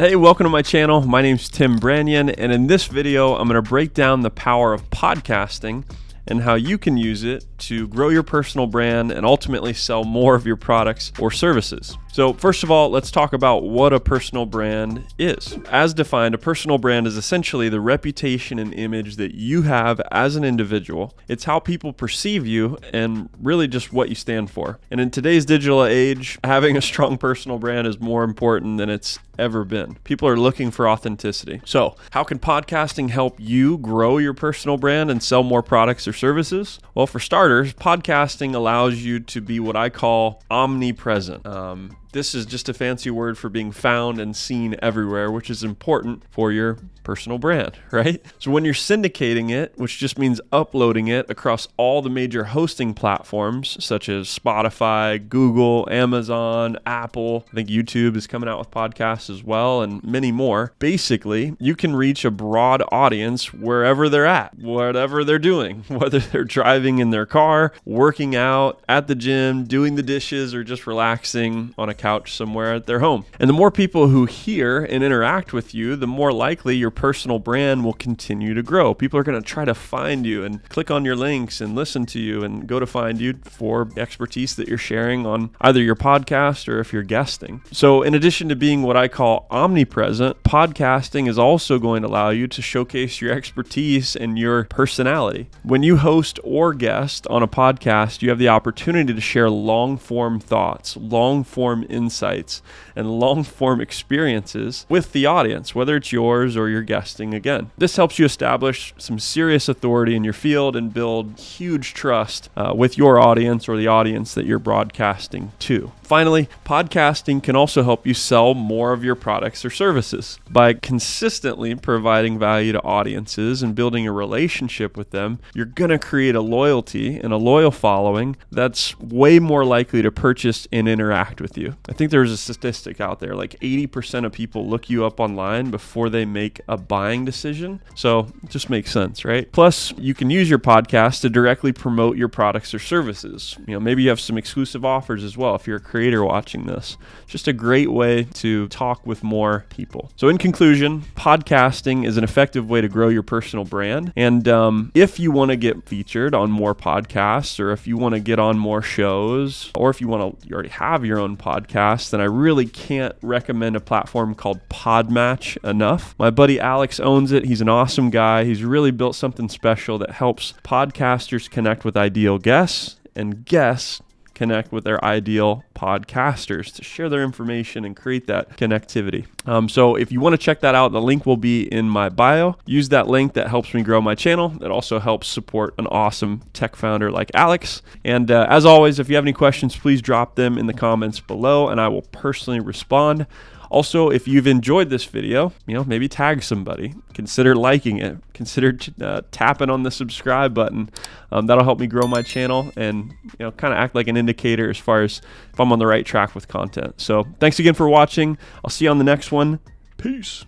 Hey, welcome to my channel. My name's Tim Branyan, and in this video, I'm going to break down the power of podcasting and how you can use it to grow your personal brand and ultimately sell more of your products or services. So first of all, let's talk about what a personal brand is. As defined, a personal brand is essentially the reputation and image that you have as an individual. It's how people perceive you and really just what you stand for. And in today's digital age, having a strong personal brand is more important than it's ever been. People are looking for authenticity. So how can podcasting help you grow your personal brand and sell more products or services? Well, for starters, podcasting allows you to be what I call omnipresent. This is just a fancy word for being found and seen everywhere, which is important for your personal brand, right? So when you're syndicating it, which just means uploading it across all the major hosting platforms, such as Spotify, Google, Amazon, Apple, I think YouTube is coming out with podcasts as well, and many more. Basically, you can reach a broad audience wherever they're at, whatever they're doing, whether they're driving in their car, working out, at the gym, doing the dishes, or just relaxing on a couch somewhere at their home. And the more people who hear and interact with you, the more likely your personal brand will continue to grow. People are going to try to find you and click on your links and listen to you and go to find you for expertise that you're sharing on either your podcast or if you're guesting. So in addition to being what I call omnipresent, podcasting is also going to allow you to showcase your expertise and your personality. When you host or guest on a podcast, you have the opportunity to share long-form thoughts, long-form insights, and long-form experiences with the audience, whether it's yours or you're guesting again. This helps you establish some serious authority in your field and build huge trust with your audience or the audience that you're broadcasting to. Finally, podcasting can also help you sell more of your products or services. By consistently providing value to audiences and building a relationship with them, you're going to create a loyalty and a loyal following that's way more likely to purchase and interact with you. I think there's a statistic out there, like 80% of people look you up online before they make a buying decision. So it just makes sense, right? Plus, you can use your podcast to directly promote your products or services. Maybe you have some exclusive offers as well if you're a creator watching this. Just a great way to talk with more people. So in conclusion, podcasting is an effective way to grow your personal brand. And if you want to get featured on more podcasts, or if you want to get on more shows, or if you already have your own podcast, then I really can't recommend a platform called PodMatch enough. My buddy Alex owns it. He's an awesome guy. He's really built something special that helps podcasters connect with ideal guests and guests connect with their ideal podcasters to share their information and create that connectivity. So if you want to check that out, the link will be in my bio. Use that link. That helps me grow my channel. It also helps support an awesome tech founder like Alex. And as always, if you have any questions, please drop them in the comments below and I will personally respond. Also, if you've enjoyed this video, maybe tag somebody. Consider liking it. Consider tapping on the subscribe button. That'll help me grow my channel and kind of act like an indicator as far as if I'm on the right track with content. So thanks again for watching. I'll see you on the next one. Peace.